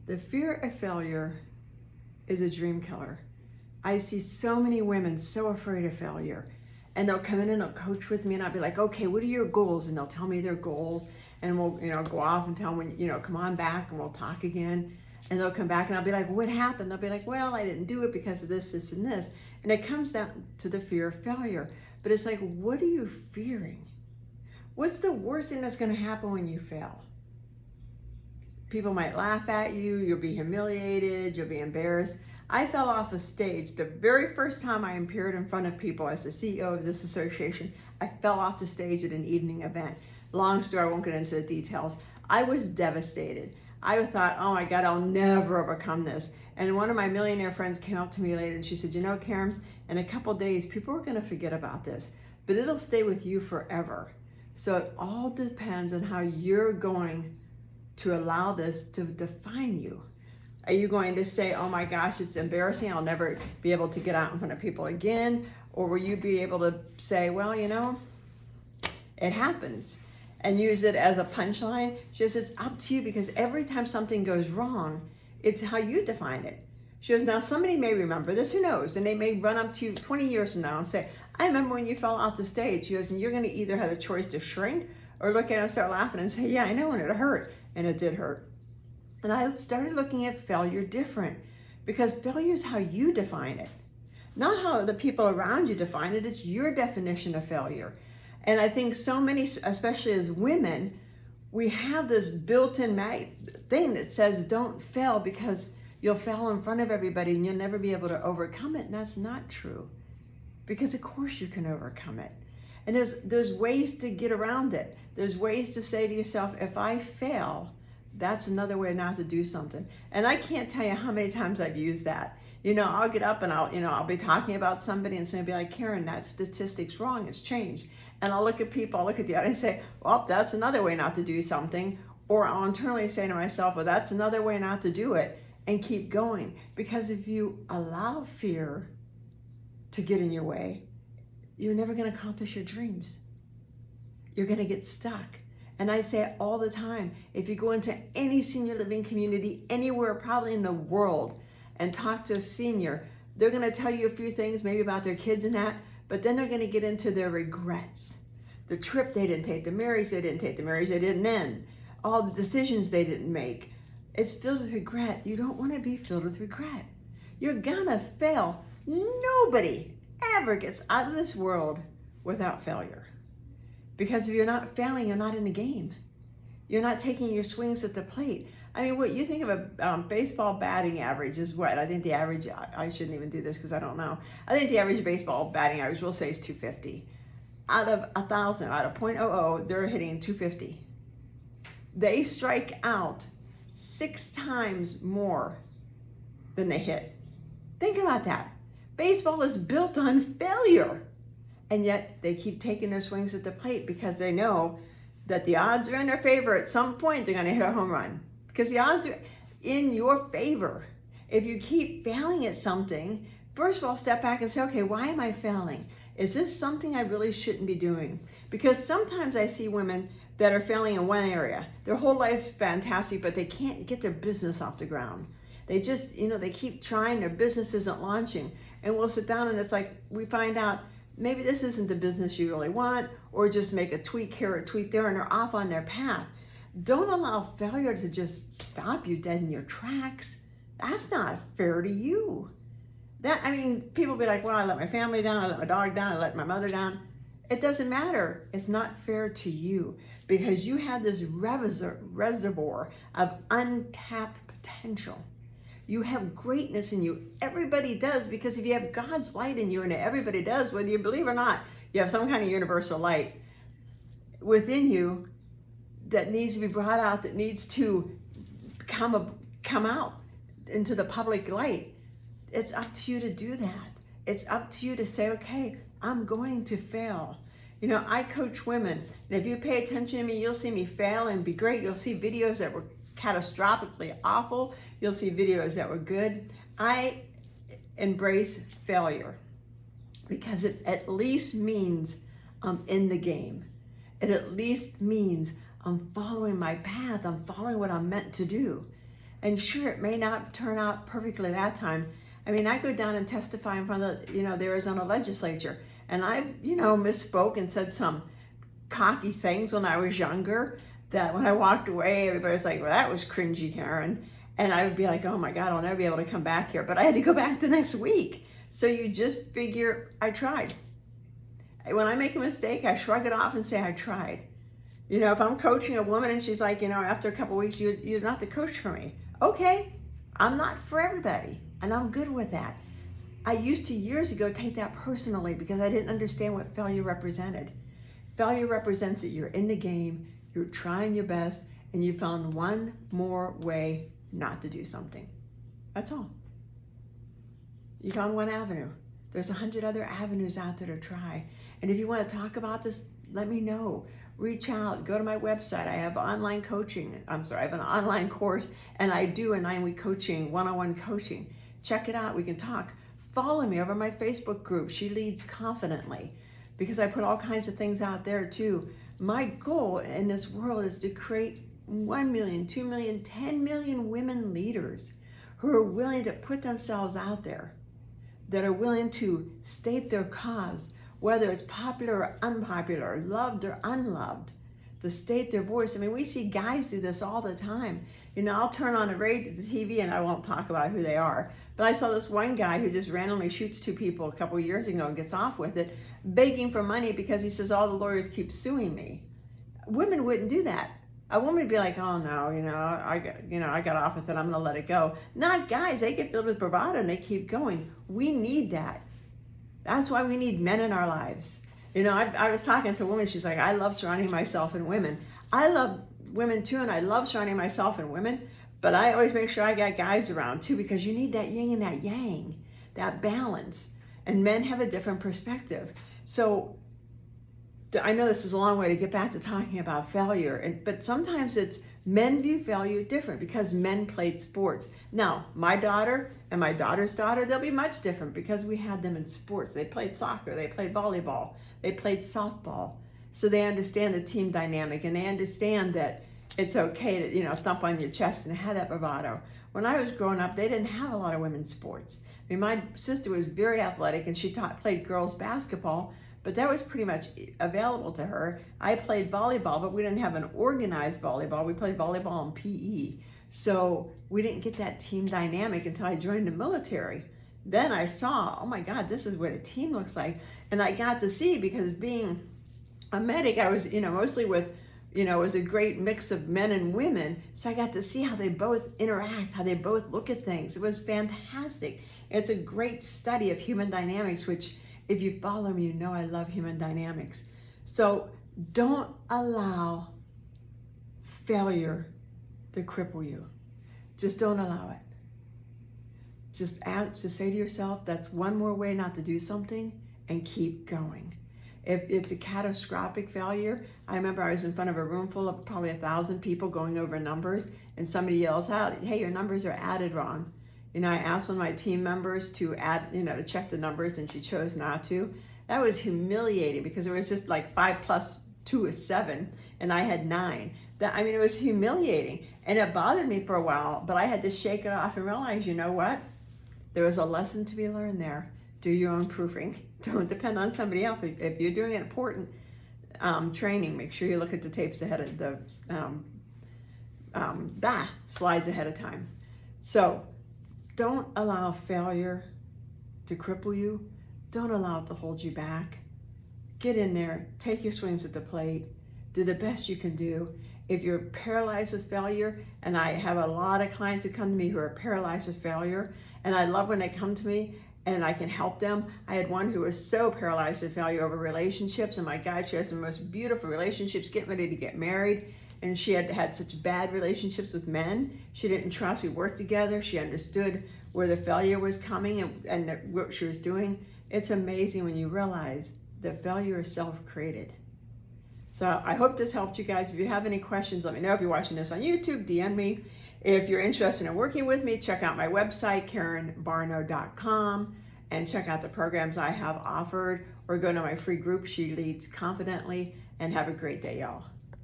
The fear of failure is a dream killer. I see so many women so afraid of failure, and they'll come in and they'll coach with me, and I'll be like, okay, what are your goals? And they'll tell me their goals, and we'll, go off and tell them, come on back and we'll talk again. And they'll come back and I'll be like, what happened? They'll be like, well, I didn't do it because of this, this, and this. And it comes down to the fear of failure. But it's like, what are you fearing? What's the worst thing that's going to happen when you fail? People might laugh at you, you'll be humiliated, you'll be embarrassed. I fell off a stage the very first time I appeared in front of people as the CEO of this association. I fell off the stage at an evening event. Long story, I won't get into the details. I was devastated. I thought, oh my God, I'll never overcome this. And one of my millionaire friends came up to me later and she said, Karen, in a couple days, people are going to forget about this, but it'll stay with you forever. So it all depends on how you're going to allow this to define you. Are you going to say, oh my gosh, it's embarrassing, I'll never be able to get out in front of people again? Or will you be able to say, well, it happens, and use it as a punchline? She says, it's up to you, because every time something goes wrong, it's how you define it. She goes, now somebody may remember this, who knows? And they may run up to you 20 years from now and say, I remember when you fell off the stage. She goes, and you're going to either have a choice to shrink or look at it and start laughing and say, yeah, I know, and it hurt. And it did hurt. And I started looking at failure different, because failure is how you define it, not how the people around you define it. It's your definition of failure. And I think so many, especially as women, we have this built-in thing that says don't fail, because you'll fail in front of everybody and you'll never be able to overcome it. And that's not true, because of course you can overcome it. And there's ways to get around it. There's ways to say to yourself, if I fail, that's another way not to do something. And I can't tell you how many times I've used that. I'll get up and I'll be talking about somebody and somebody will be like, Karen, that statistic's wrong, it's changed. And I'll look at people, I'll look at the audience and say, well, that's another way not to do something. Or I'll internally say to myself, well, that's another way not to do it, and keep going. Because if you allow fear to get in your way, you're never going to accomplish your dreams. You're going to get stuck. And I say it all the time. If you go into any senior living community anywhere, probably in the world, and talk to a senior, they're going to tell you a few things maybe about their kids and that, but then they're going to get into their regrets. The trip they didn't take, the marriage they didn't take, the marriage they didn't end, all the decisions they didn't make. It's filled with regret. You don't want to be filled with regret. You're going to fail. Nobody ever gets out of this world without failure. Because if you're not failing, you're not in the game. You're not taking your swings at the plate. I mean, what you think of a baseball batting average is what? I think the average, I shouldn't even do this because I don't know. I think the average baseball batting average, we'll say, is 250. Out of 1,000, out of .00, they're hitting 250. They strike out 6 times more than they hit. Think about that. Baseball is built on failure. And yet they keep taking their swings at the plate because they know that the odds are in their favor. At some point, they're going to hit a home run because the odds are in your favor. If you keep failing at something, first of all, step back and say, okay, why am I failing? Is this something I really shouldn't be doing? Because sometimes I see women that are failing in one area. Their whole life's fantastic, but they can't get their business off the ground. They just, they keep trying, their business isn't launching. And we'll sit down and it's like, we find out, maybe this isn't the business you really want, or just make a tweak here, a tweak there, and they're off on their path. Don't allow failure to just stop you dead in your tracks. That's not fair to you. People be like, well, I let my family down, I let my dog down, I let my mother down. It doesn't matter. It's not fair to you, because you have this reservoir of untapped potential. You have greatness in you. Everybody does, because if you have God's light in you, and everybody does, whether you believe or not, you have some kind of universal light within you that needs to be brought out, that needs to come out into the public light. It's up to you to do that. It's up to you to say, okay, I'm going to fail. I coach women, and if you pay attention to me, you'll see me fail and be great. You'll see videos that were catastrophically awful. You'll see videos that were good. I embrace failure because it at least means I'm in the game. It at least means I'm following my path. I'm following what I'm meant to do. And sure, it may not turn out perfectly that time. I mean, I go down and testify in front of the Arizona legislature, and I, misspoke and said some cocky things when I was younger that when I walked away, everybody was like, well, that was cringy, Karen. And I would be like, oh my God, I'll never be able to come back here. But I had to go back the next week. So you just figure, I tried. When I make a mistake, I shrug it off and say, I tried. If I'm coaching a woman and she's like, after a couple of weeks, you're not the coach for me. Okay, I'm not for everybody. And I'm good with that. I used to years ago take that personally because I didn't understand what failure represented. Failure represents that you're in the game, you're trying your best, and you found one more way not to do something. That's all. You found one avenue. There's 100 other avenues out there to try. And if you want to talk about this, let me know. Reach out, go to my website. I have online coaching. I have an online course, and I do a 9-week coaching, one-on-one coaching. Check it out, we can talk. Follow me over my Facebook group, She Leads Confidently, because I put all kinds of things out there too. My goal in this world is to create 1 million, 2 million, 10 million women leaders who are willing to put themselves out there, that are willing to state their cause, whether it's popular or unpopular, loved or unloved, to state their voice. I mean, we see guys do this all the time. I'll turn on the TV and I won't talk about who they are, but I saw this one guy who just randomly shoots 2 people a couple of years ago and gets off with it, begging for money because he says, all the lawyers keep suing me. Women wouldn't do that. A woman would be like, oh no, I got off with it, I'm gonna let it go. Not guys, they get filled with bravado and they keep going. We need that. That's why we need men in our lives. I was talking to a woman, she's like, I love surrounding myself in women. I love women too, and I love surrounding myself in women, but I always make sure I got guys around too, because you need that yin and that yang, that balance. And men have a different perspective. So I know this is a long way to get back to talking about failure, but sometimes it's men view failure different because men played sports. Now, my daughter and my daughter's daughter, they'll be much different because we had them in sports. They played soccer, they played volleyball, they played softball. So they understand the team dynamic, and they understand that it's okay to, thump on your chest and have that bravado. When I was growing up, they didn't have a lot of women's sports. I mean, my sister was very athletic and she played girls basketball, but that was pretty much available to her. I played volleyball, but we didn't have an organized volleyball. We played volleyball in PE. So we didn't get that team dynamic until I joined the military. Then I saw, oh my God, this is what a team looks like. And I got to see, because being a medic, I was, mostly with, it was a great mix of men and women. So I got to see how they both interact, how they both look at things. It was fantastic. It's a great study of human dynamics, which if you follow me, I love human dynamics. So don't allow failure to cripple you. Just don't allow it. Just say to yourself, that's one more way not to do something, and keep going. If it's a catastrophic failure, I remember I was in front of a room full of probably 1,000 people going over numbers, and somebody yells out, hey, your numbers are added wrong. I asked one of my team members to add, to check the numbers, and she chose not to. That was humiliating because it was just like 5 plus 2 is 7, and I had 9. It was humiliating, and it bothered me for a while, but I had to shake it off and realize, you know what? There was a lesson to be learned there. Do your own proofing. Don't depend on somebody else. If you're doing an important training, make sure you look at the tapes ahead of the slides ahead of time. So don't allow failure to cripple you. Don't allow it to hold you back. Get in there, take your swings at the plate, do the best you can do. If you're paralyzed with failure, and I have a lot of clients that come to me who are paralyzed with failure, and I love when they come to me and I can help them. I had one who was so paralyzed with failure over relationships, and my God, she has the most beautiful relationships, getting ready to get married, and she had had such bad relationships with men. She didn't trust. We worked together. She understood where the failure was coming and what she was doing. It's amazing when you realize that failure is self-created. So I hope this helped you guys. If you have any questions, let me know. If you're watching this on YouTube, DM me. If you're interested in working with me, check out my website, KarenBarno.com, and check out the programs I have offered, or go to my free group, She Leads Confidently, and have a great day, y'all.